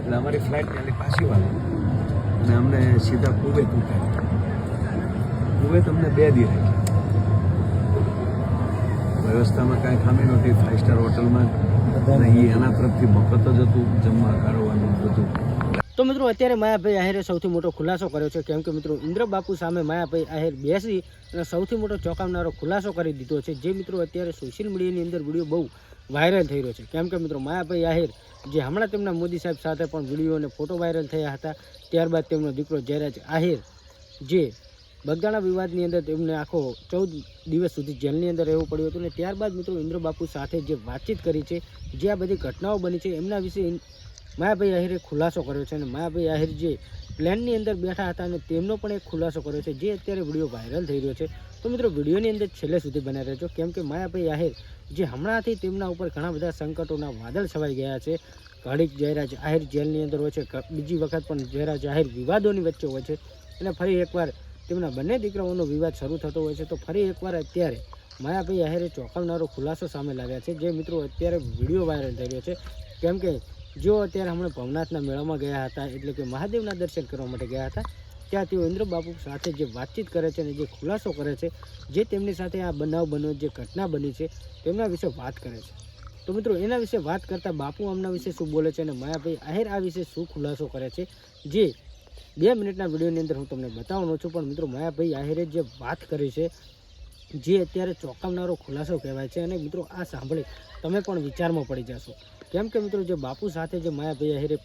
એટલે અમારી ફ્લાઇટ ત્યાંથી પાછી વાળી અને અમને સીધા કુવેત ઉતારી. કુવેત અમને 2 દી રહી. વ્યવસ્થામાં કાંઈ ખામી નહોતી. 5 સ્ટાર હોટલમાં એના તરફથી મફત જ હતું જમવા કરવાનું બધું. તો મિત્રો અત્યારે માયાભાઈ આહિરે સૌથી મોટો ખુલાસો કર્યો છે, કેમ કે મિત્રો ઇન્દ્ર બાપુ સામે માયાભાઈ આહિર બેસી અને સૌથી મોટો ચોંકાવનારો ખુલાસો કરી દીધો છે, જે મિત્રો અત્યારે સોશિયલ મીડિયાની અંદર વિડીયો બહુ વાયરલ થઈ રહ્યો છે. કેમ કે મિત્રો માયાભાઈ આહિર જે હમણાં તેમના મોદી સાહેબ સાથે પણ વિડીયો અને ફોટો વાયરલ થયા હતા, ત્યારબાદ તેમનો દીકરો જયરાજ આહિર જે બગદાણા વિવાદની અંદર તેમને આખો 14 દિવસ સુધી જેલની અંદર રહેવું પડ્યું હતું, અને ત્યારબાદ મિત્રો ઇન્દ્ર બાપુ સાથે જે વાતચીત કરી છે, જે આ બધી ઘટનાઓ બની છે, એમના વિશે માયાભાઈ આહિરે ખુલાસો કર્યો છે. અને માયાભાઈ આહિર જે પ્લેનની અંદર બેઠા હતા અને તેમનો પણ એક ખુલાસો કર્યો છે, જે અત્યારે વિડીયો વાયરલ થઈ રહ્યો છે. તો મિત્રો વિડીયોની અંદર છેલ્લે સુધી બન્યા રહેજો, કેમ કે માયાભાઈ આહિર જે હમણાંથી તેમના ઉપર ઘણા બધા સંકટોના વાદળ છવાઈ ગયા છે. ઘડીક જયરાજ આહિર જેલની અંદર હોય છે, બીજી વખત પણ જયરાજ આહિર વિવાદોની વચ્ચે હોય છે, અને ફરી એકવાર તેમના બંને દીકરાઓનો વિવાદ શરૂ થતો હોય છે. તો ફરી એકવાર અત્યારે માયાભાઈ આહિરે ચોંકાવનારો ખુલાસો સામે લાવ્યા છે, જે મિત્રો અત્યારે વિડીયો વાયરલ થઈ રહ્યો છે. કેમ કે જેઓ અત્યારે હમણાં ભવનાથના મેળામાં ગયા હતા, એટલે કે મહાદેવના દર્શન કરવા માટે ગયા હતા, ત્યાં તેઓ ઇન્દ્ર બાપુ સાથે જે વાતચીત કરે છે અને જે ખુલાસો કરે છે, જે તેમની સાથે આ બનાવ બન્યો, જે ઘટના બની છે, તેમના વિશે વાત કરે છે. તો મિત્રો એના વિશે વાત કરતાં બાપુ આમના વિશે શું બોલે છે અને માયાભાઈ આહિર આ વિશે શું ખુલાસો કરે છે, જે 2 મિનિટના વિડીયોની અંદર હું તમને બતાવવાનો છું. પણ મિત્રો માયાભાઈ આહિરે જે વાત કરી છે, જે અત્યારે ચોંકાવનારો ખુલાસો કહેવાય છે, અને મિત્રો આ સાંભળી તમે પણ વિચારમાં પડી જશો. કેમ કે મિત્રો જે બાપુ સાથે જે માયાભાઈ આહિરે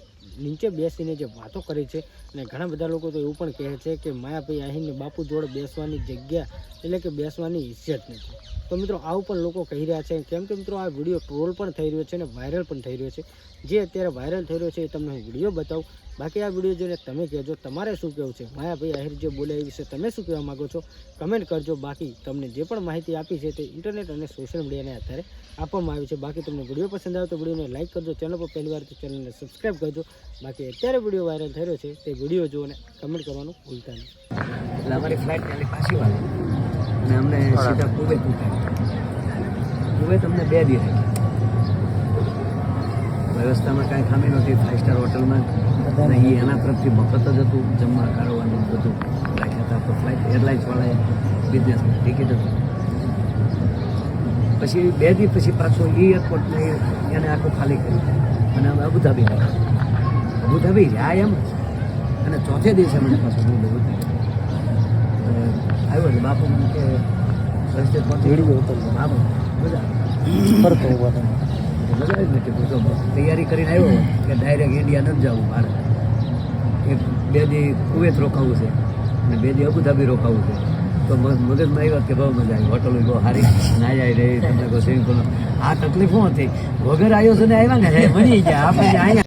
નીચે બેસીને જે વાતો કરી છે, અને ઘણા બધા લોકો તો એવું પણ કહે છે કે માયાભાઈ આહિરને બાપુ જોડે બેસવાની જગ્યા એટલે કે બેસવાની ઇજ્જત નથી. તો મિત્રો આવું પણ લોકો કહી રહ્યા છે. કેમ કે મિત્રો આ વિડીયો ટ્રોલ પણ થઈ રહ્યો છે અને વાયરલ પણ થઈ રહ્યો છે. જે અત્યારે વાયરલ થઈ રહ્યો છે એ તમને હું વિડીયો બતાવું. બાકી આ વિડીયો જોઈને તમે કહેજો તમારે શું કહેવું છે, માયાભાઈ આહિર જે બોલે એ વિશે તમે શું કહેવા માગો છો, કમેન્ટ કરજો. બાકી તમને જે પણ માહિતી આપી છે તે ઇન્ટરનેટ અને સોશિયલ મીડિયાને આધારે આપવામાં આવી છે. બાકી તમને વિડીયો પસંદ આવે તો વિડીયોને લાઇક કરજો, ચેનલ પર પહેલી વાર તો ચેનલને સબસ્ક્રાઈબ કરજો. બાકી અત્યારે વિડીયો વાયરલ થઈ રહ્યો છે તે વિડીયો જુઓ અને કમેન્ટ કરવાનું ભૂલતા નહીં. એટલે અમારી ફ્લાઇટ ત્યાંથી પાછી વાળી અને અમને સીધા કુવેત ઉતારી. કુવેત અમને 2 દી રહી. વ્યવસ્થામાં કાંઈ ખામી નહોતી. 5 સ્ટાર હોટલમાં એના તરફથી મફત જ હતું જમવા કરવાનું બધું રાખ્યા હતા. તો ફ્લાઇટ એરલાઇન્સવાળાએ બિઝનેસ ટિકિટ હતું. પછી 2 દી પછી પાછો એરપોર્ટને એને આખું ખાલી કર્યું અને અમે અબુધાબી રહ્યા એમ. અને ચોથે દિવસે મને પાછો બોલો આવ્યો એટલે બાપુ મને કે રસ્તે પહોંચી બાપુ મજા જ નથી. તૈયારી કરીને આવ્યો કે ડાયરેક્ટ ઇન્ડિયા નથી જવું મારે. 2 દી કુવેત રોકાવું છે અને 2 દી અબુધાબી રોકાવું છે. તો મગજમાં આવ્યો કે બહુ મજા આવી, હોટલ બહુ સારી નાઈ રહી, તમને કહો સ્વિમિંગ પુલ. આ તકલીફ શું હતી, વગર આવ્યો છે ને આવ્યા ને મળી ગયા આપણે અહીંયા